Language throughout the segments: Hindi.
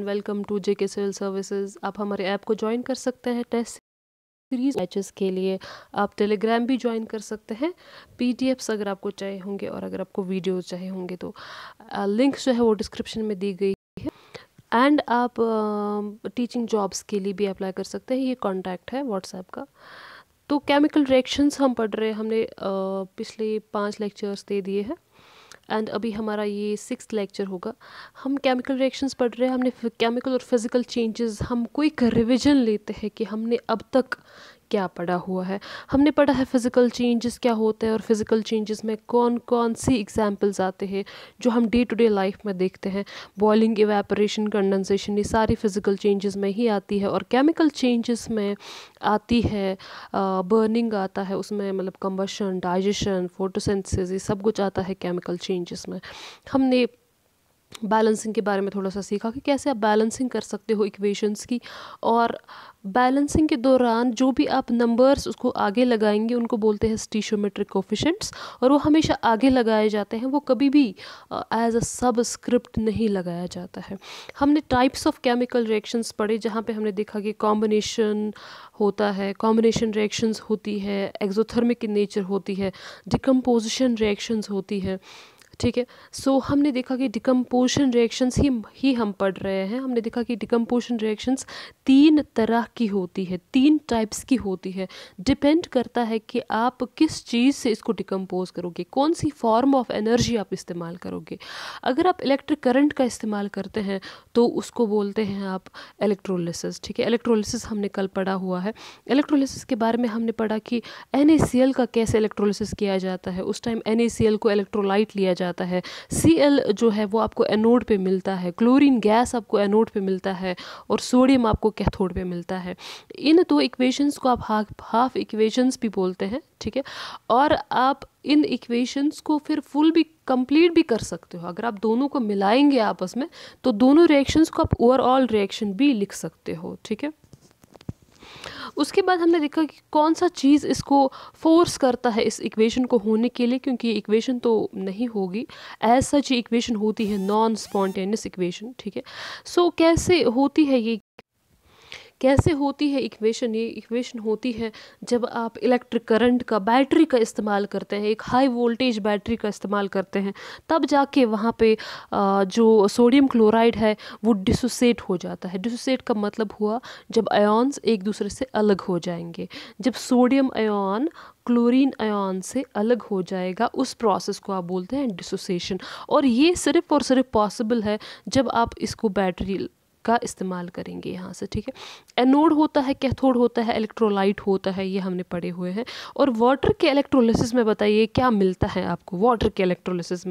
Everyone, welcome to JK civil services. आप हमारे ऐप को ज्वाइन कर सकते हैं टेस्ट सीरीज बैचेस के लिए। आप टेलीग्राम भी ज्वाइन कर सकते हैं। पीडीएफ्स अगर आपको चाहिए होंगे और अगर आपको वीडियोस चाहिए होंगे तो लिंक जो है वो डिस्क्रिप्शन में दी गई है। एंड आप टीचिंग जॉब्स के लिए भी अप्लाई कर सकते हैं। ये कॉन्टैक्ट है व्हाट्सएप का। तो केमिकल रिएक्शंस हम पढ़ रहे हैं। हमने पिछले 5 लेक्चर्स दे दिए हैं एंड अभी हमारा ये 6th लेक्चर होगा। हम केमिकल रिएक्शंस पढ़ रहे हैं। हमने केमिकल और फिज़िकल चेंजेस, हम कोई रिविजन लेते हैं कि हमने अब तक क्या पढ़ा हुआ है। हमने पढ़ा है फ़िज़िकल चेंजेस क्या होते हैं और फिज़िकल चेंजेस में कौन कौन सी एग्जांपल्स आते हैं जो हम डे टू डे लाइफ में देखते हैं। बॉइलिंग, इवेपोरेशन, कंडेंसेशन, ये सारी फ़िज़िकल चेंजेस में ही आती है। और केमिकल चेंजेस में आती है बर्निंग आता है, उसमें मतलब कंबशन, डाइजेशन, फोटोसिंथेसिस, ये सब कुछ आता है केमिकल चेंजेस में। हमने बैलेंसिंग के बारे में थोड़ा सा सीखा कि कैसे आप बैलेंसिंग कर सकते हो इक्वेशंस की। और बैलेंसिंग के दौरान जो भी आप नंबर्स उसको आगे लगाएंगे उनको बोलते हैं स्टीशियोमेट्रिक कोफिशिएंट्स, और वो हमेशा आगे लगाए जाते हैं। वो कभी भी एज अ सबस्क्रिप्ट नहीं लगाया जाता है। हमने टाइप्स ऑफ केमिकल रिएक्शंस पढ़े जहाँ पे हमने देखा कि कॉम्बिनेशन होता है, कॉम्बिनेशन रिएक्शंस होती है, एक्सोथर्मिक इन नेचर होती है, डिकम्पोजिशन रिएक्शंस होती है। ठीक है, सो हमने देखा कि डिकम्पोजिशन रिएक्शंस ही हम पढ़ रहे हैं। हमने देखा कि डिकम्पोजिशन रिएक्शंस 3 तरह की होती है, 3 टाइप्स की होती है। डिपेंड करता है कि आप किस चीज़ से इसको डिकम्पोज करोगे, कौन सी फॉर्म ऑफ एनर्जी आप इस्तेमाल करोगे। अगर आप इलेक्ट्रिक करंट का इस्तेमाल करते हैं तो उसको बोलते हैं आप इलेक्ट्रोलिसिस। ठीक है, इलेक्ट्रोलिसिस हमने कल पढ़ा हुआ है। इलेक्ट्रोलिसिस के बारे में हमने पढ़ा कि NaCl का कैसे इलेक्ट्रोलिसिस किया जाता है। उस टाइम NaCl को इलेक्ट्रोलाइट लिया जाता है। Cl जो है वो आपको एनोड पे मिलता है, क्लोरीन गैस आपको एनोड पे मिलता है और सोडियम आपको कैथोड पे मिलता है। इन 2 इक्वेशंस को आप हाफ इक्वेशंस भी बोलते हैं। ठीक है, और आप इन इक्वेशंस को फिर फुल भी कंप्लीट भी कर सकते हो। अगर आप दोनों को मिलाएंगे आपस में तो दोनों रिएक्शंस को आप ओवरऑल रिएक्शन भी लिख सकते हो। ठीक है, उसके बाद हमने देखा कि कौन सा चीज़ इसको फोर्स करता है इस इक्वेशन को होने के लिए, क्योंकि ये इक्वेशन तो नहीं होगी एज सच। ये इक्वेशन होती है नॉन स्पॉन्टेनियस इक्वेशन। ठीक है, सो कैसे होती है ये, कैसे होती है इक्वेशन। ये इक्वेशन होती है जब आप इलेक्ट्रिक करंट का, बैटरी का इस्तेमाल करते हैं, एक हाई वोल्टेज बैटरी का इस्तेमाल करते हैं, तब जाके वहाँ पे जो सोडियम क्लोराइड है वो डिसोसिएट हो जाता है। डिसोसिएट का मतलब हुआ जब आयॉन्स एक दूसरे से अलग हो जाएंगे। जब सोडियम आयॉन क्लोरीन आयॉन से अलग हो जाएगा, उस प्रोसेस को आप बोलते हैं डिसोसिएशन। और ये सिर्फ और सिर्फ पॉसिबल है जब आप इसको बैटरी का इस्तेमाल करेंगे यहाँ से। ठीक है, एनोड होता है, कैथोड होता है, इलेक्ट्रोलाइट होता है, ये हमने पढ़े हुए हैं। और वाटर के इलेक्ट्रोलिसिस में बताइए क्या मिलता है आपको। वाटर के इलेक्ट्रोलिसिस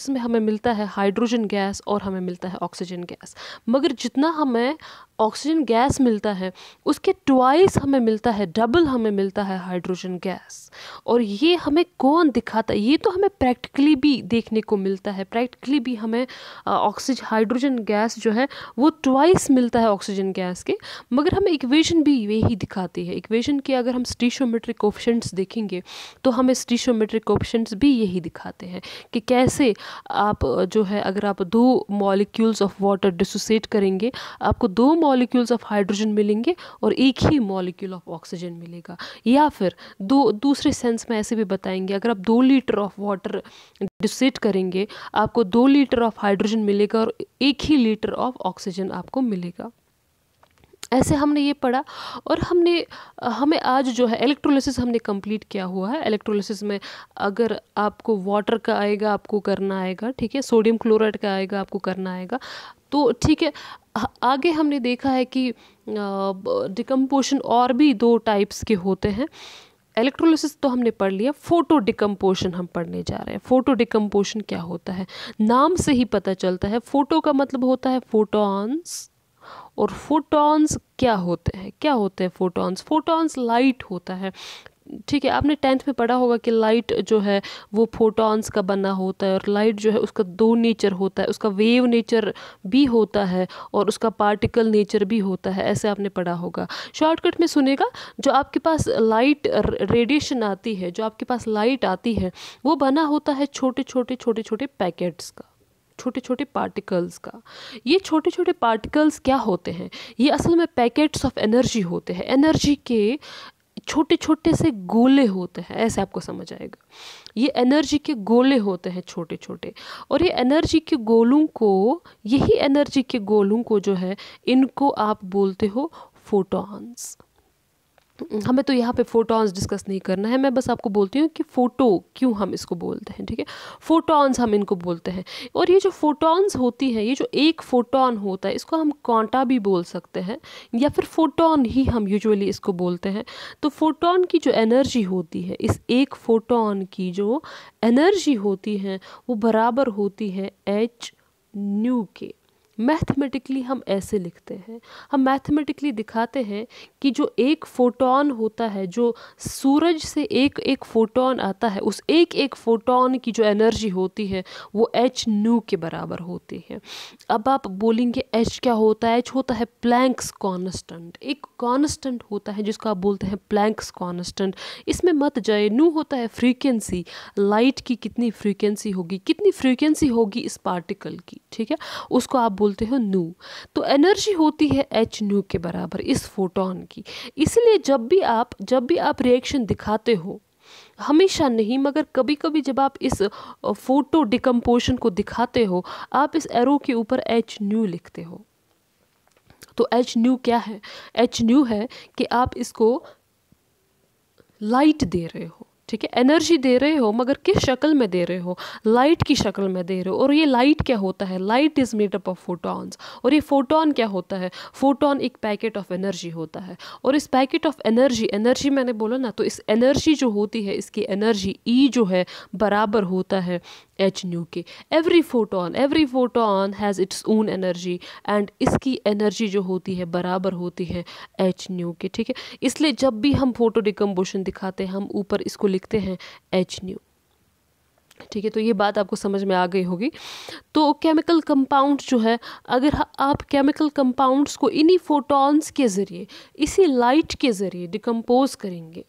में हमें मिलता है हाइड्रोजन गैस और हमें मिलता है ऑक्सीजन गैस। मगर जितना हमें ऑक्सीजन गैस मिलता है उसके ट्वाइस हमें मिलता है, डबल हमें मिलता है हाइड्रोजन गैस। और ये हमें कौन दिखाता है, ये तो हमें प्रैक्टिकली भी देखने को मिलता है। प्रैक्टिकली भी हमें हाइड्रोजन गैस जो है वो ट्वाइस मिलता है ऑक्सीजन गैस के। मगर हमें इक्वेशन भी यही दिखाती है। इक्वेशन के अगर हम स्टीशियोमेट्रिक कोफिशिएंट्स देखेंगे तो हमें स्टीशियोमेट्रिक कोफिशिएंट्स भी यही दिखाते हैं कि कैसे आप जो है, अगर आप 2 मॉलिक्यूल्स ऑफ वाटर डिसोसिएट करेंगे आपको 2 मॉलिक्यूल्स ऑफ हाइड्रोजन मिलेंगे और एक ही मॉलिक्यूल ऑफ ऑक्सीजन मिलेगा। या फिर दूसरे सेंस में ऐसे भी बताएंगे, अगर आप 2 लीटर ऑफ वाटर डिसोसिएट करेंगे आपको 2 लीटर ऑफ हाइड्रोजन मिलेगा और 1 ही लीटर ऑफ ऑक्सीजन आपको मिलेगा। ऐसे हमने ये पढ़ा। और हमें आज जो है इलेक्ट्रोलिसिस हमने कंप्लीट किया हुआ है। इलेक्ट्रोलिसिस में अगर आपको वाटर का आएगा आपको करना आएगा, ठीक है, सोडियम क्लोराइड का आएगा आपको करना आएगा, तो ठीक है। आगे हमने देखा है कि डिकम्पोजिशन और भी 2 टाइप्स के होते हैं। इलेक्ट्रोलिसिस तो हमने पढ़ लिया, फोटो डिकम्पोजिशन हम पढ़ने जा रहे हैं। फोटो डिकम्पोजिशन क्या होता है, नाम से ही पता चलता है। फोटो का मतलब होता है फोटॉन्स, और फोटॉन्स क्या होते हैं फोटॉन्स लाइट होता है। ठीक है, आपने 10th में पढ़ा होगा कि लाइट जो है वो फोटॉन्स का बना होता है। और लाइट जो है उसका 2 नेचर होता है, उसका वेव नेचर भी होता है और उसका पार्टिकल नेचर भी होता है। ऐसे आपने पढ़ा होगा। शॉर्टकट में सुनेगा, जो आपके पास लाइट रेडिएशन आती है, जो आपके पास लाइट आती है वो बना होता है छोटे छोटे पैकेट्स का, छोटे छोटे पार्टिकल्स का। ये छोटे छोटे पार्टिकल्स क्या होते हैं? ये असल में पैकेट्स ऑफ एनर्जी होते हैं, एनर्जी के छोटे छोटे से गोले होते हैं, ऐसे आपको समझ आएगा। ये एनर्जी के गोले होते हैं छोटे छोटे, और ये एनर्जी के गोलों को, यही एनर्जी के गोलों को जो है, इनको आप बोलते हो फोटॉन्स। हमें तो यहाँ पे फोटॉन्स डिस्कस नहीं करना है, मैं बस आपको बोलती हूँ कि फोटो क्यों हम इसको बोलते हैं, ठीक है। फोटॉन्स हम इनको बोलते हैं। और ये जो फोटॉन्स होती हैं, ये जो एक फोटॉन होता है, इसको हम क्वांटा भी बोल सकते हैं, या फिर फोटॉन ही हम यूजुअली इसको बोलते हैं। तो फोटॉन की जो एनर्जी होती है, इस एक फोटॉन की जो एनर्जी होती है, वो बराबर होती है h न्यू के। मैथमेटिकली हम ऐसे लिखते हैं, हम मैथमेटिकली दिखाते हैं कि जो एक फोटॉन होता है, जो सूरज से एक एक फोटॉन आता है, उस एक एक फोटॉन की जो एनर्जी होती है वो h न्यू के बराबर होती है। अब आप बोलेंगे h क्या होता है? h होता है प्लैंक्स कांस्टेंट, एक कांस्टेंट होता है जिसको आप बोलते हैं प्लैंक्स कांस्टेंट। इसमें मत जाए। न्यू होता है फ्रीक्वेंसी, लाइट की कितनी फ्रीक्वेंसी होगी, कितनी फ्रीक्वेंसी होगी इस पार्टिकल की, ठीक है, उसको आप बोलते हो न्यू। तो एनर्जी होती है h न्यू के बराबर इस फोटॉन की। इसलिए जब भी आप रिएक्शन दिखाते हो, हमेशा नहीं मगर कभी कभी जब आप इस फोटो डिकम्पोजिशन को दिखाते हो, आप इस एरो के ऊपर h न्यू लिखते हो। तो h न्यू क्या है? h न्यू है कि आप इसको लाइट दे रहे हो, ठीक है, एनर्जी दे रहे हो, मगर किस शक्ल में दे रहे हो? लाइट की शक्ल में दे रहे हो। और ये लाइट क्या होता है? Light is made up of photons. और ये फोटॉन क्या होता है? फोटॉन एक पैकेट ऑफ एनर्जी होता है। और इस पैकेट ऑफ एनर्जी मैंने बोला ना, तो इस एनर्जी जो होती है, इसकी एनर्जी E जो है बराबर होता है h न्यू के। Every photon has its own energy, and इसकी एनर्जी जो होती है बराबर होती है h न्यू के, ठीक है। इसलिए जब भी हम फोटो डिकम्पोजिशन दिखाते हैं, हम ऊपर इसको लिखते हैं h न्यू, ठीक है। तो ये बात आपको समझ में आ गई होगी। तो केमिकल कंपाउंड जो है, अगर आप केमिकल कंपाउंड्स को इन्हीं फोटॉन्स के ज़रिए, इसी लाइट के ज़रिए डिकम्पोज करेंगे,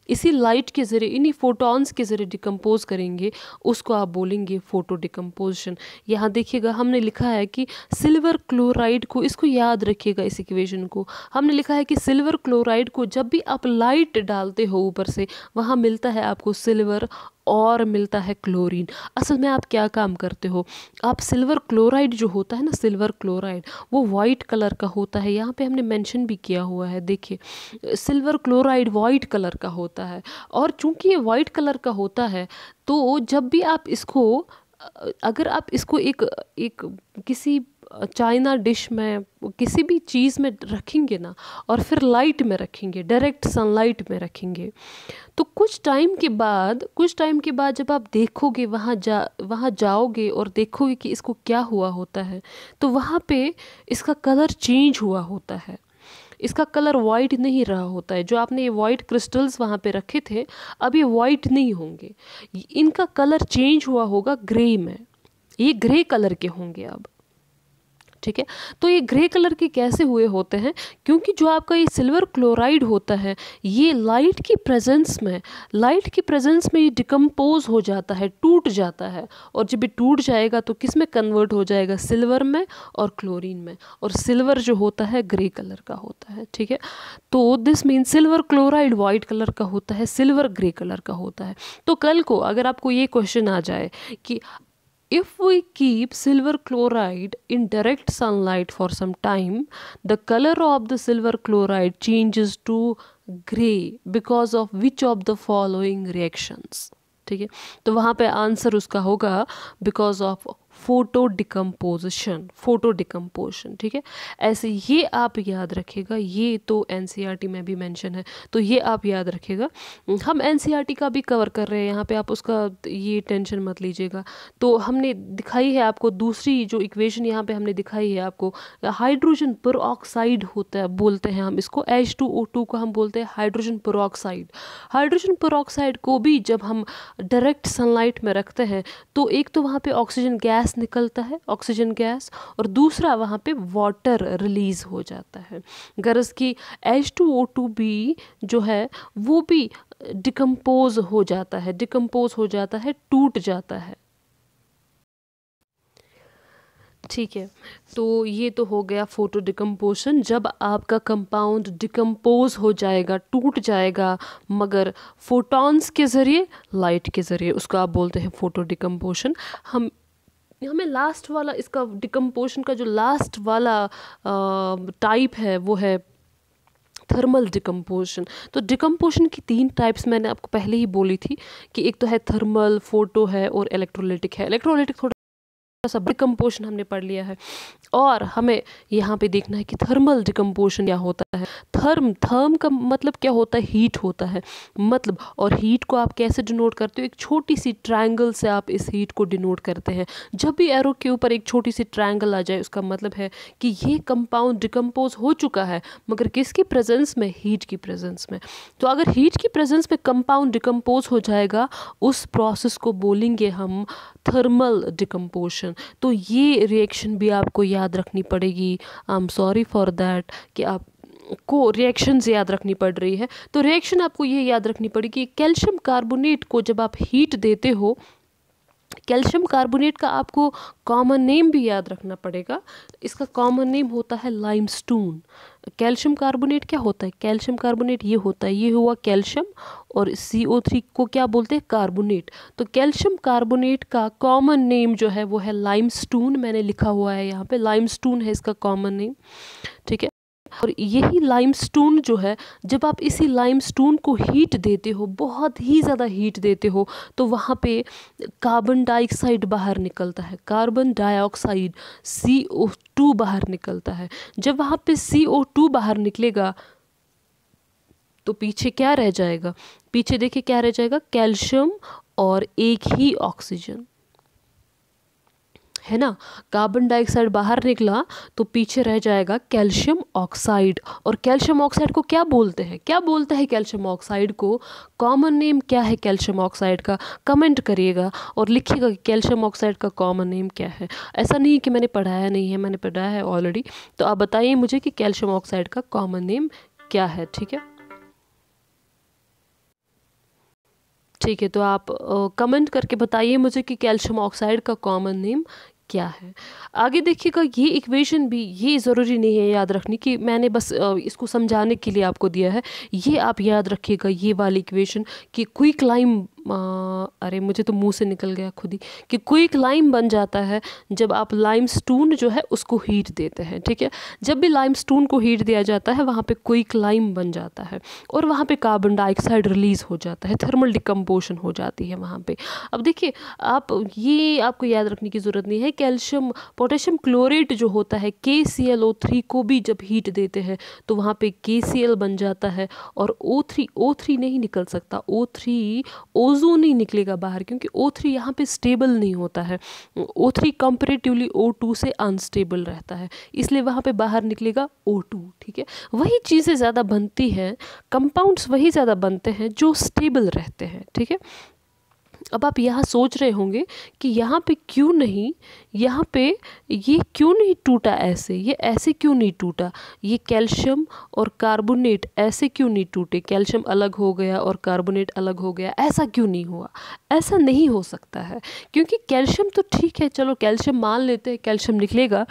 इसी लाइट के ज़रिए, इन्हीं फोटॉन्स के ज़रिए डिकम्पोज करेंगे, उसको आप बोलेंगे फोटो डिकम्पोजिशन। यहाँ देखिएगा हमने लिखा है कि सिल्वर क्लोराइड को, इसको याद रखिएगा इस इक्वेशन को, हमने लिखा है कि सिल्वर क्लोराइड को जब भी आप लाइट डालते हो ऊपर से, वहाँ मिलता है आपको सिल्वर और मिलता है क्लोरीन। असल में आप क्या काम करते हो? आप सिल्वर क्लोराइड जो होता है ना, सिल्वर क्लोराइड वो वाइट कलर का होता है, यहाँ पे हमने मेंशन भी किया हुआ है, देखिए सिल्वर क्लोराइड वाइट कलर का होता है। और चूंकि ये वाइट कलर का होता है, तो जब भी आप इसको, अगर आप इसको एक किसी चाइना डिश में, किसी भी चीज़ में रखेंगे ना, और फिर लाइट में रखेंगे, डायरेक्ट सनलाइट में रखेंगे, तो कुछ टाइम के बाद जब आप देखोगे, वहाँ जाओगे और देखोगे कि इसको क्या हुआ होता है, तो वहाँ पे इसका कलर चेंज हुआ होता है, इसका कलर वाइट नहीं रहा होता है। जो आपने ये वाइट क्रिस्टल्स वहाँ पे रखे थे, अब ये वाइट नहीं होंगे, इनका कलर चेंज हुआ होगा ग्रे में, ये ग्रे कलर के होंगे अब, ठीक है। तो ये ग्रे कलर के कैसे हुए होते हैं? क्योंकि जो आपका ये सिल्वर क्लोराइड होता है, ये लाइट की प्रेजेंस में ये डिकम्पोज हो जाता है, टूट जाता है। और जब ये टूट जाएगा तो किस में कन्वर्ट हो जाएगा? सिल्वर में और क्लोरीन में। और सिल्वर जो होता है ग्रे कलर का होता है, ठीक है। तो this mean silver chloride white colour का होता है, सिल्वर ग्रे कलर का होता है। तो कल को अगर आपको ये क्वेश्चन आ जाए कि if we keep silver chloride in direct sunlight for some time, the color of the silver chloride changes to gray because of which of the following reactions? ठीक है, तो वहाँ पे आंसर उसका होगा बिकॉज ऑफ फोटो डिकम्पोजिशन, ठीक है। ऐसे ये आप याद रखिएगा, ये तो एनसीईआरटी में भी मेंशन है, तो ये आप याद रखिएगा। हम एनसीईआरटी का भी कवर कर रहे हैं यहाँ पे, आप उसका ये टेंशन मत लीजिएगा। तो हमने दिखाई है आपको दूसरी जो इक्वेशन यहाँ पे हमने दिखाई है आपको, हाइड्रोजन परऑक्साइड होता है, बोलते हैं हम इसको, H2O2 को हम बोलते हैं हाइड्रोजन परऑक्साइड। हाइड्रोजन परऑक्साइड को भी जब हम डायरेक्ट सनलाइट में रखते हैं, तो एक तो वहाँ पे ऑक्सीजन गैस निकलता है, ऑक्सीजन गैस, और दूसरा वहाँ पे वाटर रिलीज हो जाता है। गरज की H2O2 भी जो है वो भी डिकम्पोज हो जाता है, टूट जाता है। ठीक है, तो ये तो हो गया फोटो डिकम्पोशन। जब आपका कंपाउंड डिकम्पोज हो जाएगा, टूट जाएगा, मगर फोटॉन्स के ज़रिए, लाइट के ज़रिए, उसको आप बोलते हैं फोटो डिकम्पोशन। हमें लास्ट वाला, इसका डिकम्पोशन का जो लास्ट वाला टाइप है वो है थर्मल डिकम्पोशन। तो डिकम्पोशन की 3 टाइप्स मैंने आपको पहले ही बोली थी कि एक तो है थर्मल, फोटो है और इलेक्ट्रोलिटिक है। इलेक्ट्रोलिटिक थोड़ा सा डिकम्पोशन हमने पढ़ लिया है, और हमें यहाँ पे देखना है कि थर्मल डिकम्पोशन क्या होता है। थर्म का मतलब क्या होता है? हीट होता है मतलब। और हीट को आप कैसे डिनोट करते हो? एक छोटी सी ट्रायंगल से आप इस हीट को डिनोट करते हैं। जब भी एरो के ऊपर एक छोटी सी ट्रायंगल आ जाए, उसका मतलब है कि ये कंपाउंड डिकम्पोज हो चुका है, मगर किसकी प्रेजेंस में? हीट की प्रेजेंस में। तो अगर हीट की प्रेजेंस में कंपाउंड डिकम्पोज हो जाएगा, उस प्रोसेस को बोलेंगे हम थर्मल डिकम्पोशन। तो ये रिएक्शन भी आपको याद रखनी पड़ेगी। I am sorry for that कि आप को रिएक्शंस याद रखनी पड़ रही है। तो रिएक्शन आपको ये याद रखनी पड़ेगी, कैल्शियम कार्बोनेट को जब आप हीट देते हो, कैल्शियम कार्बोनेट का आपको कॉमन नेम भी याद रखना पड़ेगा। इसका कॉमन नेम होता है लाइमस्टोन। कैल्शियम कार्बोनेट क्या होता है? कैल्शियम कार्बोनेट ये होता है, ये हुआ कैल्शियम, और CO3 को क्या बोलते हैं? कार्बोनेट। तो कैल्शियम कार्बोनेट का कॉमन नेम जो है वो है लाइमस्टोन। मैंने लिखा हुआ है यहाँ पे, लाइमस्टोन है इसका कॉमन नेम, ठीक है। और यही लाइमस्टोन जो है, जब आप इसी लाइमस्टोन को हीट देते हो, बहुत ही ज़्यादा हीट देते हो, तो वहाँ पे कार्बन डाइऑक्साइड बाहर निकलता है। कार्बन डाइऑक्साइड CO2 बाहर निकलता है। जब वहाँ पे CO2 बाहर निकलेगा तो पीछे क्या रह जाएगा? पीछे देखिए क्या रह जाएगा? कैल्शियम और एक ही ऑक्सीजन, है ना। कार्बन डाइऑक्साइड बाहर निकला तो पीछे रह जाएगा कैल्शियम ऑक्साइड। और कैल्शियम ऑक्साइड को क्या बोलते हैं? क्या बोलते हैं कैल्शियम ऑक्साइड को? कॉमन नेम क्या है कैल्शियम ऑक्साइड का? कमेंट करिएगा और लिखिएगा कि कैल्शियम ऑक्साइड का कॉमन नेम क्या है। ऐसा नहीं कि मैंने पढ़ाया नहीं है, मैंने पढ़ाया है ऑलरेडी। तो आप बताइए मुझे कि कैल्शियम ऑक्साइड का कॉमन नेम क्या है, ठीक है। ठीक है, तो आप कमेंट करके बताइए मुझे कि कैल्शियम ऑक्साइड का कॉमन नेम क्या है। आगे देखिएगा, ये इक्वेशन भी, ये ज़रूरी नहीं है याद रखनी, कि मैंने बस इसको समझाने के लिए आपको दिया है। ये आप याद रखिएगा, ये वाली इक्वेशन, कि क्विक लाइम, अरे मुझे तो मुंह से निकल गया खुद ही, कि क्विक लाइम बन जाता है जब आप लाइमस्टोन जो है उसको हीट देते हैं, ठीक है। जब भी लाइमस्टोन को हीट दिया जाता है, वहाँ पे क्विक लाइम बन जाता है और वहाँ पे कार्बन डाइऑक्साइड रिलीज हो जाता है, थर्मल डिकम्पोशन हो जाती है वहाँ पे। अब देखिए, आप ये आपको याद रखने की ज़रूरत नहीं है, कैल्शियम पोटेशियम क्लोरेट जो होता है, KClO3 को भी जब हीट देते हैं तो वहाँ पे KCl बन जाता है, और O3 नहीं निकल सकता, O3 ओजोन नहीं निकलेगा बाहर, क्योंकि O3 यहाँ पे स्टेबल नहीं होता है। O3 कंपेरेटिवली O2 से अनस्टेबल रहता है, इसलिए वहाँ पे बाहर निकलेगा O2, ठीक है। वही चीज़ें ज़्यादा बनती हैं, कंपाउंड्स वही ज़्यादा बनते हैं जो स्टेबल रहते हैं, ठीक है। अब आप यहाँ सोच रहे होंगे कि यहाँ पे क्यों नहीं, यहाँ पे ये क्यों नहीं टूटा ऐसे, ये ऐसे क्यों नहीं टूटा, ये कैल्शियम और कार्बोनेट ऐसे क्यों नहीं टूटे, कैल्शियम अलग हो गया और कार्बोनेट अलग हो गया, ऐसा क्यों नहीं हुआ? ऐसा नहीं हो सकता है, क्योंकि कैल्शियम तो ठीक है, चलो कैल्शियम मान लेते हैं, कैल्शियम निकलेगा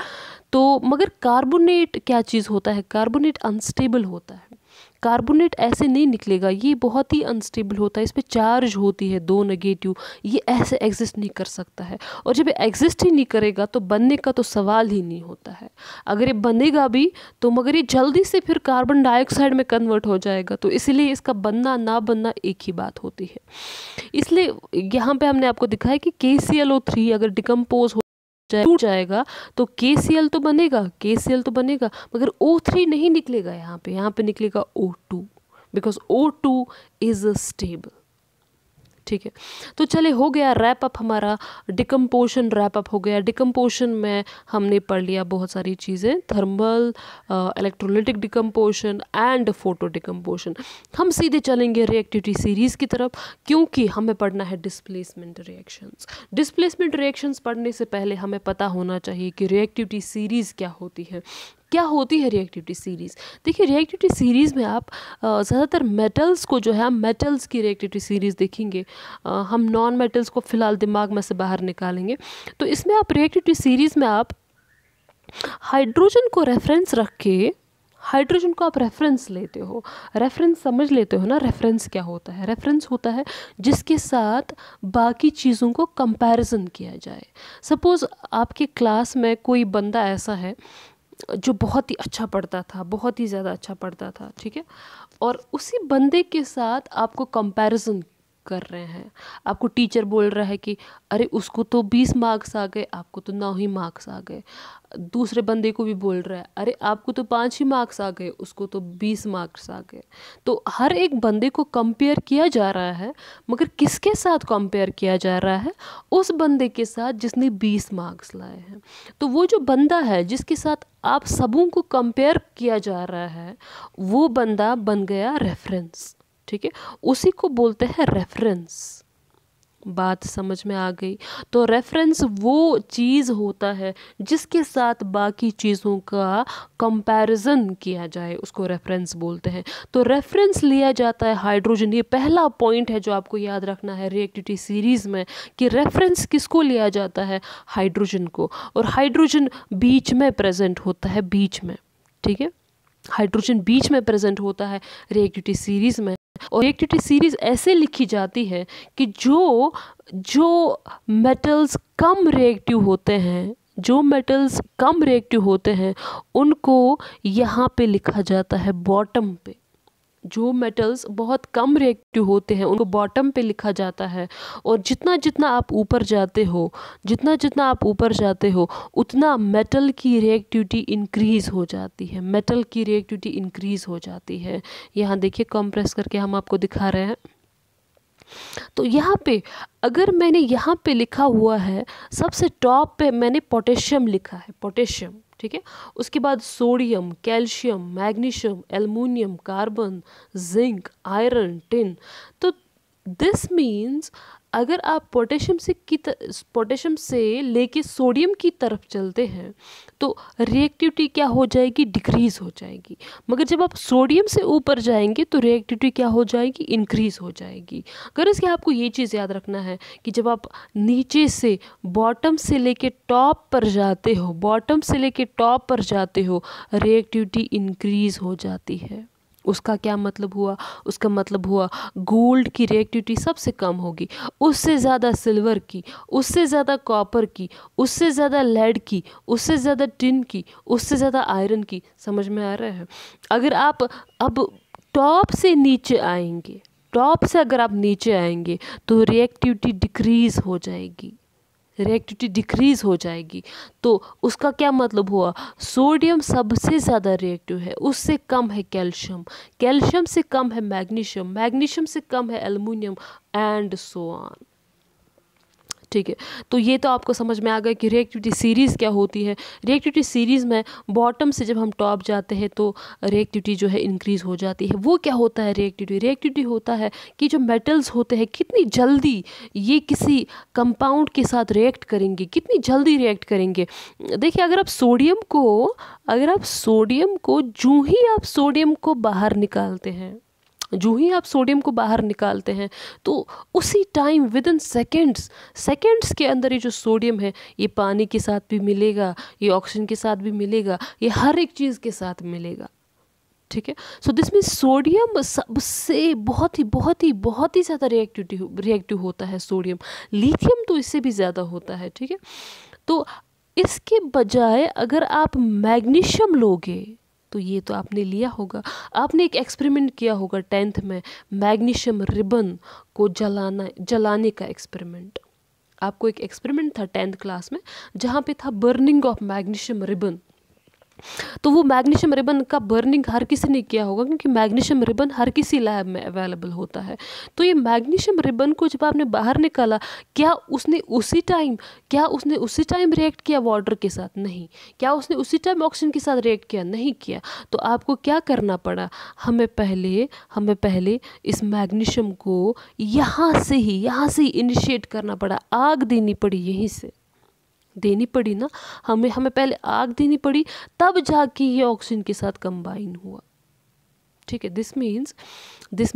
तो, मगर कार्बोनेट क्या चीज़ होता है? कार्बोनेट अनस्टेबल होता है। कार्बोनेट ऐसे नहीं निकलेगा, ये बहुत ही अनस्टेबल होता है, इस पर चार्ज होती है 2 नेगेटिव, ये ऐसे एग्जिस्ट नहीं कर सकता है। और जब एग्जिस्ट ही नहीं करेगा तो बनने का तो सवाल ही नहीं होता है। अगर ये बनेगा भी तो मगर ये जल्दी से फिर कार्बन डाइऑक्साइड में कन्वर्ट हो जाएगा, तो इसलिए इसका बनना ना बनना एक ही बात होती है। इसलिए यहाँ पे हमने आपको दिखाया कि KClO3 अगर डिकम्पोज टूट जाएगा तो KCl तो बनेगा, KCl तो बनेगा, मगर O3 नहीं निकलेगा यहाँ पे निकलेगा O2, because O2 is stable, ठीक है। तो चले, हो गया रैप अप, हमारा डिकम्पोशन रैप अप हो गया। डिकम्पोशन में हमने पढ़ लिया बहुत सारी चीज़ें, thermal, electrolytic decomposition and photo decomposition. हम सीधे चलेंगे रिएक्टिविटी सीरीज़ की तरफ, क्योंकि हमें पढ़ना है डिस्प्लेसमेंट रिएक्शंस। डिस्प्लेसमेंट रिएक्शंस पढ़ने से पहले हमें पता होना चाहिए कि रिएक्टिविटी सीरीज़ क्या होती है। क्या होती है रिएक्टिविटी सीरीज़? देखिए, रिएक्टिविटी सीरीज़ में आप ज़्यादातर मेटल्स को जो है, हम मेटल्स की रिएक्टिविटी सीरीज़ देखेंगे, हम नॉन मेटल्स को फ़िलहाल दिमाग में से बाहर निकालेंगे। तो इसमें आप रिएक्टिविटी सीरीज़ में आप हाइड्रोजन को रेफरेंस रख के, हाइड्रोजन को आप रेफरेंस लेते हो, रेफरेंस समझ लेते हो ना। रेफरेंस क्या होता है? रेफरेंस होता है जिसके साथ बाकी चीज़ों को कंपैरिजन किया जाए। सपोज़ आपके क्लास में कोई बंदा ऐसा है जो बहुत ही अच्छा पढ़ता था, बहुत ही ज़्यादा अच्छा पढ़ता था, ठीक है, और उसी बंदे के साथ आपको कंपैरिजन कर रहे हैं। आपको टीचर बोल रहा है कि अरे उसको तो 20 मार्क्स आ गए, आपको तो 9 ही मार्क्स आ गए। दूसरे बंदे को भी बोल रहा है अरे आपको तो 5 ही मार्क्स आ गए, उसको तो 20 मार्क्स आ गए। तो हर एक बंदे को कंपेयर किया जा रहा है, मगर किसके साथ कंपेयर किया जा रहा है? उस बंदे के साथ जिसने 20 मार्क्स लाए हैं। तो वो जो बंदा है जिसके साथ आप सबों को कंपेयर किया जा रहा है, वो बंदा बन गया रेफरेंस, ठीक है, उसी को बोलते हैं रेफरेंस। बात समझ में आ गई? तो रेफरेंस वो चीज़ होता है जिसके साथ बाकी चीज़ों का कंपैरिजन किया जाए, उसको रेफरेंस बोलते हैं। तो रेफरेंस लिया जाता है हाइड्रोजन। ये पहला पॉइंट है जो आपको याद रखना है रिएक्टिविटी सीरीज़ में, कि रेफरेंस किसको लिया जाता है? हाइड्रोजन को। और हाइड्रोजन बीच में प्रेजेंट होता है, बीच में, ठीक है, हाइड्रोजन बीच में प्रेजेंट होता है रिएक्टिविटी सीरीज़ में। और रिएक्टिविटी सीरीज ऐसे लिखी जाती है कि जो जो मेटल्स कम रिएक्टिव होते हैं, जो मेटल्स कम रिएक्टिव होते हैं उनको यहाँ पे लिखा जाता है बॉटम पे। जो मेटल्स बहुत कम रिएक्टिव होते हैं उनको बॉटम पे लिखा जाता है। और जितना जितना आप ऊपर जाते हो, जितना जितना आप ऊपर जाते हो, उतना मेटल की रिएक्टिविटी इंक्रीज़ हो जाती है, मेटल की रिएक्टिविटी इंक्रीज़ हो जाती है। यहाँ देखिए कंप्रेस करके हम आपको दिखा रहे हैं। तो यहाँ पे अगर मैंने यहाँ पे लिखा हुआ है, सबसे टॉप पे मैंने पोटेशियम लिखा है, पोटेशियम, ठीक है, उसके बाद sodium, calcium, magnesium, aluminium, carbon, zinc, iron, tin. तो दिस मीन्स अगर आप पोटेशियम से लेके सोडियम की तरफ चलते हैं तो रिएक्टिविटी क्या हो जाएगी? डिक्रीज़ हो जाएगी। मगर जब आप सोडियम से ऊपर जाएंगे तो रिएक्टिविटी क्या हो जाएगी? इंक्रीज़ हो जाएगी। अगर इसके आपको ये चीज़ याद रखना है कि जब आप नीचे से बॉटम से लेके टॉप पर जाते हो, बॉटम से लेके टॉप पर जाते हो, रिएक्टिविटी इंक्रीज़ हो जाती है। उसका क्या मतलब हुआ? उसका मतलब हुआ गोल्ड की रिएक्टिविटी सबसे कम होगी, उससे ज़्यादा सिल्वर की, उससे ज़्यादा कॉपर की, उससे ज़्यादा लेड की, उससे ज़्यादा टिन की, उससे ज़्यादा आयरन की। समझ में आ रहा है? अगर आप अब टॉप से नीचे आएंगे, टॉप से अगर आप नीचे आएंगे तो रिएक्टिविटी डिक्रीज़ हो जाएगी, रिएक्टिविटी डिक्रीज़ हो जाएगी। तो उसका क्या मतलब हुआ? सोडियम सबसे ज़्यादा रिएक्टिव है, उससे कम है कैल्शियम, कैल्शियम से कम है मैग्नीशियम, मैग्नीशियम से कम है एल्युमिनियम, एंड सो ऑन। ठीक है, तो ये तो आपको समझ में आ गया कि रिएक्टिविटी सीरीज़ क्या होती है। रिएक्टिविटी सीरीज़ में बॉटम से जब हम टॉप जाते हैं तो रिएक्टिविटी जो है इंक्रीज़ हो जाती है। वो क्या होता है रिएक्टिविटी? रिएक्टिविटी होता है कि जो मेटल्स होते हैं कितनी जल्दी ये किसी कंपाउंड के साथ रिएक्ट करेंगे, कितनी जल्दी रिएक्ट करेंगे। देखिए अगर आप सोडियम को जो ही आप सोडियम को बाहर निकालते हैं, जो ही आप सोडियम को बाहर निकालते हैं तो उसी टाइम विद इन सेकेंड्स के अंदर ये जो सोडियम है ये पानी के साथ भी मिलेगा, ये ऑक्सीजन के साथ भी मिलेगा, ये हर एक चीज़ के साथ मिलेगा। ठीक है, सो दिस मीन्स सोडियम सबसे बहुत ही ज़्यादा रिएक्टिव होता है सोडियम। लिथियम तो इससे भी ज़्यादा होता है। ठीक है, तो इसके बजाय अगर आप मैग्नीशियम लोगे तो ये तो आपने लिया होगा, आपने एक एक्सपेरिमेंट किया होगा 10th में, मैग्नीशियम रिबन को जलाने का एक्सपेरिमेंट। आपको एक एक्सपेरिमेंट था 10th क्लास में जहाँ पे था बर्निंग ऑफ मैग्नीशियम रिबन। तो वो मैग्नीशियम रिबन का बर्निंग हर किसी ने किया होगा क्योंकि मैग्नीशियम रिबन हर किसी लैब में अवेलेबल होता है। तो ये मैग्नीशियम रिबन को जब आपने बाहर निकाला, क्या उसने उसी टाइम रिएक्ट किया वाटर के साथ? नहीं। क्या उसने उसी टाइम ऑक्सीजन के साथ रिएक्ट किया? नहीं किया। तो आपको क्या करना पड़ा? हमें पहले इस मैग्नीशियम को यहाँ से ही इनिशिएट करना पड़ा, आग देनी पड़ी, यहीं से देनी पड़ी ना, हमें पहले आग देनी पड़ी, तब जाके ये ऑक्सीजन के साथ कंबाइन हुआ। ठीक है, दिस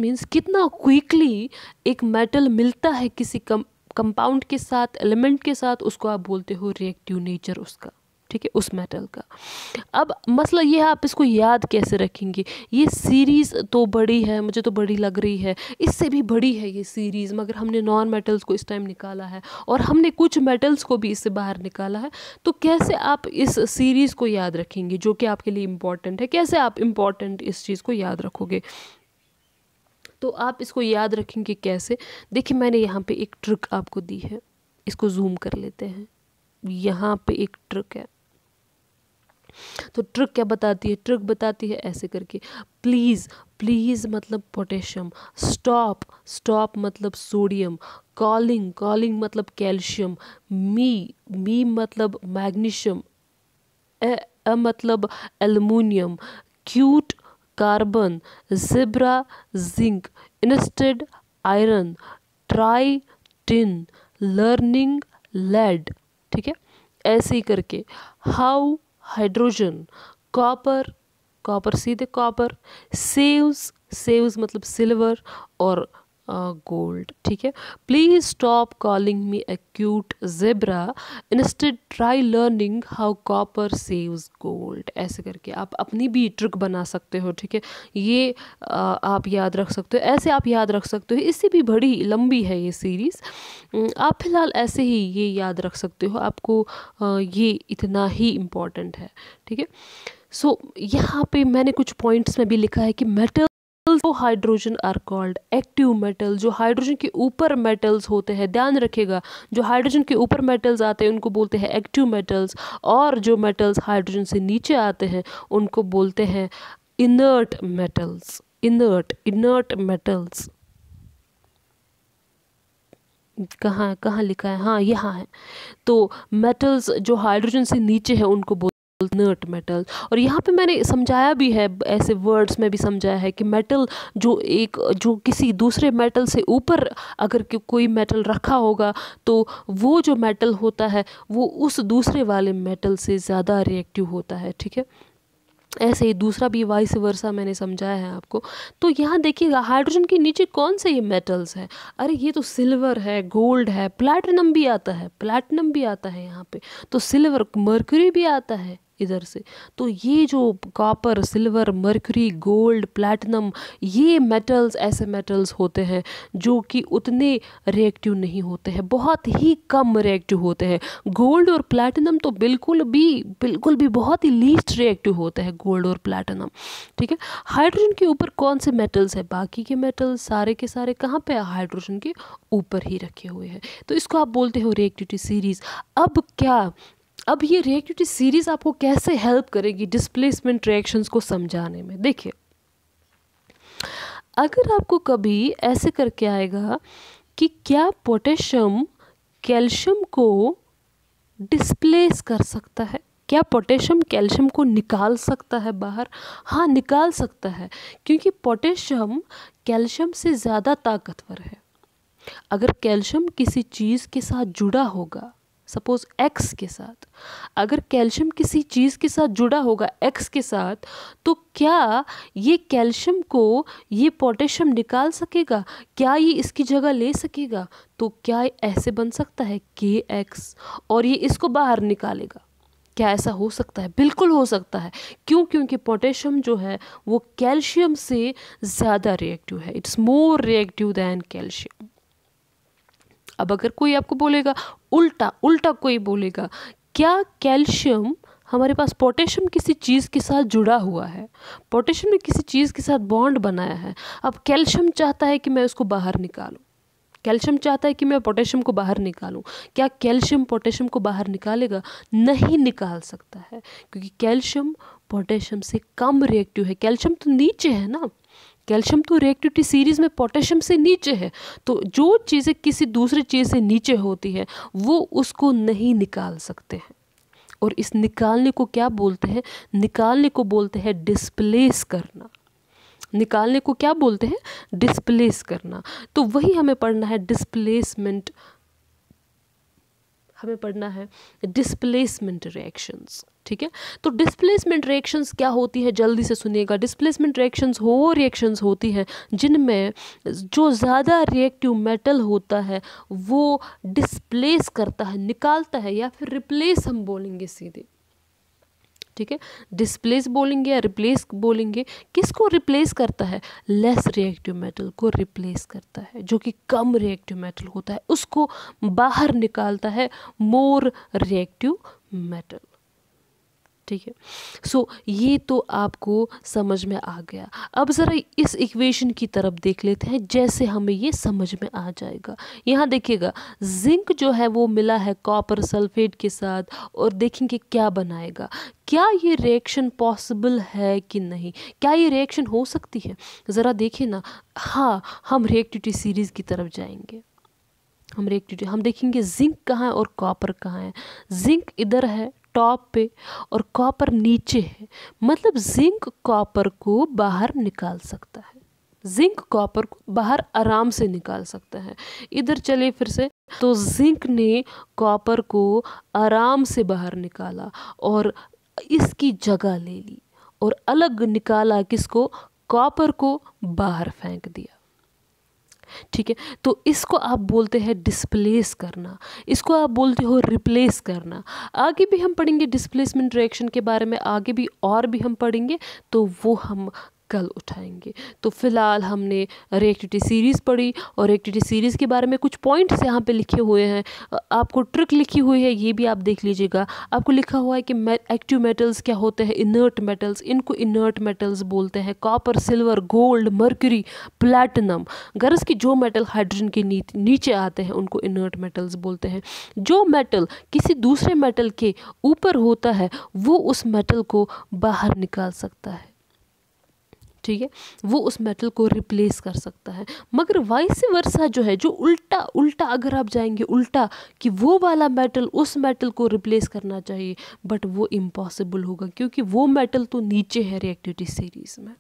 मीन्स कितना क्विकली एक मेटल मिलता है किसी कंपाउंड के साथ, एलिमेंट के साथ, उसको आप बोलते हो रिएक्टिव नेचर उसका। ठीक है, उस मेटल का। अब मसला ये है आप इसको याद कैसे रखेंगे। ये सीरीज़ तो बड़ी है, मुझे तो बड़ी लग रही है, इससे भी बड़ी है ये सीरीज़, मगर हमने नॉन मेटल्स को इस टाइम निकाला है और हमने कुछ मेटल्स को भी इससे बाहर निकाला है। तो कैसे आप इस सीरीज़ को याद रखेंगे जो कि आपके लिए इम्पॉर्टेंट है, कैसे आप इम्पॉर्टेंट इस चीज़ को याद रखोगे। तो आप इसको याद रखेंगे कैसे, देखिए मैंने यहाँ पे एक ट्रिक आपको दी है, इसको जूम कर लेते हैं। यहाँ पे एक ट्रिक है, तो ट्रिक क्या बताती है, ट्रिक बताती है ऐसे करके, प्लीज़ प्लीज़ मतलब पोटेशियम, स्टॉप स्टॉप मतलब सोडियम, कॉलिंग कॉलिंग मतलब कैल्शियम, मी मतलब मैग्नीशियम, ए मतलब aluminium, cute carbon, zebra zinc, instead iron, try tin, learning lead. ठीक है, ऐसे ही करके हाउ हाइड्रोजन, कॉपर कॉपर सीधे कॉपर, सेव्स सेव्स मतलब सिल्वर और गोल्ड। ठीक है, please stop calling me a cute zebra, instead try learning how copper saves gold. ऐसे करके आप अपनी भी ट्रिक बना सकते हो। ठीक है, ये आप याद रख सकते हो, ऐसे आप याद रख सकते हो। इससे भी बड़ी लंबी है ये सीरीज़, आप फिलहाल ऐसे ही ये याद रख सकते हो, आपको ये इतना ही इम्पॉर्टेंट है। ठीक है, सो यहाँ पे मैंने कुछ पॉइंट्स में भी लिखा है कि मेटल जो hydrogen are called active metal, जो हाइड्रोजन के ऊपर मेटल्स होते हैं, ध्यान रखिएगा, जो हाइड्रोजन के ऊपर मेटल्स आते हैं उनको बोलते हैं एक्टिव मेटल्स, और जो मेटल्स हाइड्रोजन से नीचे आते हैं उनको बोलते हैं इनर्ट मेटल्स। इनर्ट मेटल्स कहाँ कहाँ लिखा है, हाँ यहाँ है। तो मेटल्स जो हाइड्रोजन से नीचे है उनको बोलते इनर्ट मेटल। और यहाँ पे मैंने समझाया भी है, ऐसे वर्ड्स में भी समझाया है कि मेटल जो किसी दूसरे मेटल से ऊपर अगर कोई मेटल रखा होगा तो वो जो मेटल होता है वो उस दूसरे वाले मेटल से ज़्यादा रिएक्टिव होता है। ठीक है, ऐसे ही दूसरा भी वाइस वर्सा मैंने समझाया है आपको। तो यहाँ देखिएगा हाइड्रोजन के नीचे कौन से ये मेटल्स हैं, अरे ये तो सिल्वर है, गोल्ड है, प्लैटिनम भी आता है, प्लैटिनम भी आता है यहाँ पे, तो सिल्वर, मर्क्यूरी भी आता है इधर से। तो ये जो copper, silver, mercury, gold, platinum, ये मेटल्स ऐसे मेटल्स होते हैं जो कि उतने रिएक्टिव नहीं होते हैं, बहुत ही कम रिएक्टिव होते हैं। गोल्ड और प्लैटिनम तो बिल्कुल भी बहुत ही लीस्ट रिएक्टिव होते हैं, गोल्ड और प्लैटिनम। ठीक है, हाइड्रोजन के ऊपर कौन से मेटल्स है, बाकी के मेटल्स सारे के सारे कहाँ पे हाइड्रोजन के ऊपर ही रखे हुए हैं। तो इसको आप बोलते हो रिएक्टिविटी सीरीज। अब ये रिएक्टिविटी सीरीज आपको कैसे हेल्प करेगी डिस्प्लेसमेंट रिएक्शंस को समझाने में। देखिए, अगर आपको कभी ऐसे करके आएगा कि क्या पोटेशियम कैल्शियम को डिस्प्लेस कर सकता है, क्या पोटेशियम कैल्शियम को निकाल सकता है बाहर? हाँ, निकाल सकता है, क्योंकि पोटेशियम कैल्शियम से ज़्यादा ताकतवर है। अगर कैल्शियम किसी चीज़ के साथ जुड़ा होगा, सपोज एक्स के साथ, अगर कैल्शियम किसी चीज़ के साथ जुड़ा होगा एक्स के साथ, तो क्या ये कैल्शियम को ये पोटेशियम निकाल सकेगा? क्या ये इसकी जगह ले सकेगा? तो क्या ऐसे बन सकता है KX और ये इसको बाहर निकालेगा? क्या ऐसा हो सकता है? बिल्कुल हो सकता है। क्यों? क्योंकि पोटेशियम जो है वो कैल्शियम से ज़्यादा रिएक्टिव है, it's more reactive than calcium. अब अगर कोई आपको बोलेगा उल्टा कोई बोलेगा, क्या कैल्शियम, हमारे पास पोटेशियम किसी चीज़ के साथ जुड़ा हुआ है, पोटेशियम ने किसी चीज़ के साथ बॉन्ड बनाया है, अब कैल्शियम चाहता है कि मैं उसको बाहर निकालूं, कैल्शियम चाहता है कि मैं पोटेशियम को बाहर निकालूं, क्या कैल्शियम पोटेशियम को बाहर निकालेगा? नहीं निकाल सकता है, क्योंकि कैल्शियम पोटेशियम से कम रिएक्टिव है। कैल्शियम तो नीचे है ना, कैल्शियम तो रिएक्टिविटी सीरीज में पोटेशियम से नीचे है। तो जो चीज़ें किसी दूसरी चीज़ से नीचे होती है वो उसको नहीं निकाल सकते हैं, और इस निकालने को क्या बोलते हैं? निकालने को बोलते हैं डिस्प्लेस करना। निकालने को क्या बोलते हैं? डिस्प्लेस करना। तो वही हमें पढ़ना है, डिस्प्लेसमेंट, हमें पढ़ना है डिस्प्लेसमेंट रिएक्शंस। ठीक है, तो डिस्प्लेसमेंट रिएक्शंस क्या होती है, जल्दी से सुनिएगा। डिस्प्लेसमेंट रिएक्शंस वो रिएक्शंस होती हैं जिनमें जो ज़्यादा रिएक्टिव मेटल होता है वो डिस्प्लेस करता है, निकालता है, या फिर रिप्लेस हम बोलेंगे सीधे, ठीक है, डिस्प्लेस बोलेंगे या रिप्लेस बोलेंगे। किसको रिप्लेस करता है? लेस रिएक्टिव मेटल को रिप्लेस करता है, जो कि कम रिएक्टिव मेटल होता है उसको बाहर निकालता है मोर रिएक्टिव मेटल। ठीक है, सो ये तो आपको समझ में आ गया। अब ज़रा इस इक्वेशन की तरफ देख लेते हैं, जैसे हमें ये समझ में आ जाएगा। यहाँ देखिएगा, जिंक जो है वो मिला है कॉपर सल्फेट के साथ, और देखेंगे क्या बनाएगा। क्या ये रिएक्शन पॉसिबल है कि नहीं? क्या ये रिएक्शन हो सकती है? ज़रा देखिए ना। हाँ, हम रिएक्टिविटी सीरीज़ की तरफ जाएंगे। हम देखेंगे जिंक कहाँ है और कॉपर कहाँ है। जिंक इधर है टॉप पे और कॉपर नीचे है, मतलब जिंक कॉपर को बाहर निकाल सकता है। जिंक कॉपर को बाहर आराम से निकाल सकता है। इधर चले फिर से, तो जिंक ने कॉपर को आराम से बाहर निकाला और इसकी जगह ले ली और अलग निकाला, किसको? कॉपर को बाहर फेंक दिया। ठीक है, तो इसको आप बोलते हैं डिस्प्लेस करना, इसको आप बोलते हो रिप्लेस करना। आगे भी हम पढ़ेंगे डिस्प्लेसमेंट रिएक्शन के बारे में, आगे भी और भी हम पढ़ेंगे, तो वो हम कल उठाएंगे। तो फिलहाल हमने रिएक्टिविटी सीरीज़ पढ़ी, और रिएक्टिविटी सीरीज़ के बारे में कुछ पॉइंट्स यहाँ पे लिखे हुए हैं। आपको ट्रिक लिखी हुई है, ये भी आप देख लीजिएगा। आपको लिखा हुआ है कि एक्टिव मेटल्स क्या होते हैं, इनर्ट मेटल्स, इनको इनर्ट मेटल्स बोलते हैं। Copper, silver, gold, mercury, platinum, गर्ज की जो मेटल हाइड्रोजन के नीचे आते हैं उनको इनर्ट मेटल्स बोलते हैं। जो मेटल किसी दूसरे मेटल के ऊपर होता है वो उस मेटल को बाहर निकाल सकता है। ठीक है, वो उस मेटल को रिप्लेस कर सकता है। मगर वाइस वर्सा जो है, जो उल्टा अगर आप जाएंगे उल्टा, कि वो वाला मेटल उस मेटल को रिप्लेस करना चाहिए, बट वो इम्पॉसिबल होगा, क्योंकि वो मेटल तो नीचे है रिएक्टिविटी सीरीज़ में।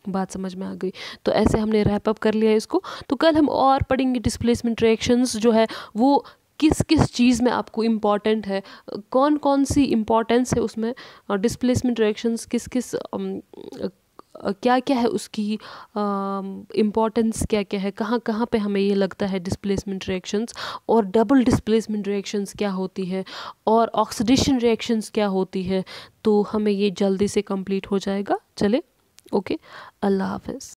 बात समझ में आ गई? तो ऐसे हमने रैप अप कर लिया इसको। तो कल हम और पढ़ेंगे डिस्प्लेसमेंट रिएक्शंस जो है वो किस किस चीज़ में आपको इम्पॉर्टेंट है, कौन कौन सी इम्पॉर्टेंस है उसमें, डिस्प्लेसमेंट रिएक्शंस किस किस क्या क्या है उसकी इम्पॉर्टेंस, क्या क्या है, कहाँ कहाँ पे हमें ये लगता है डिस्प्लेसमेंट रिएक्शंस, और डबल डिस्प्लेसमेंट रिएक्शंस क्या होती है, और ऑक्सीडेशन रिएक्शंस क्या होती है। तो हमें ये जल्दी से कंप्लीट हो जाएगा। चले, ओके, अल्लाह हाफ़िज़।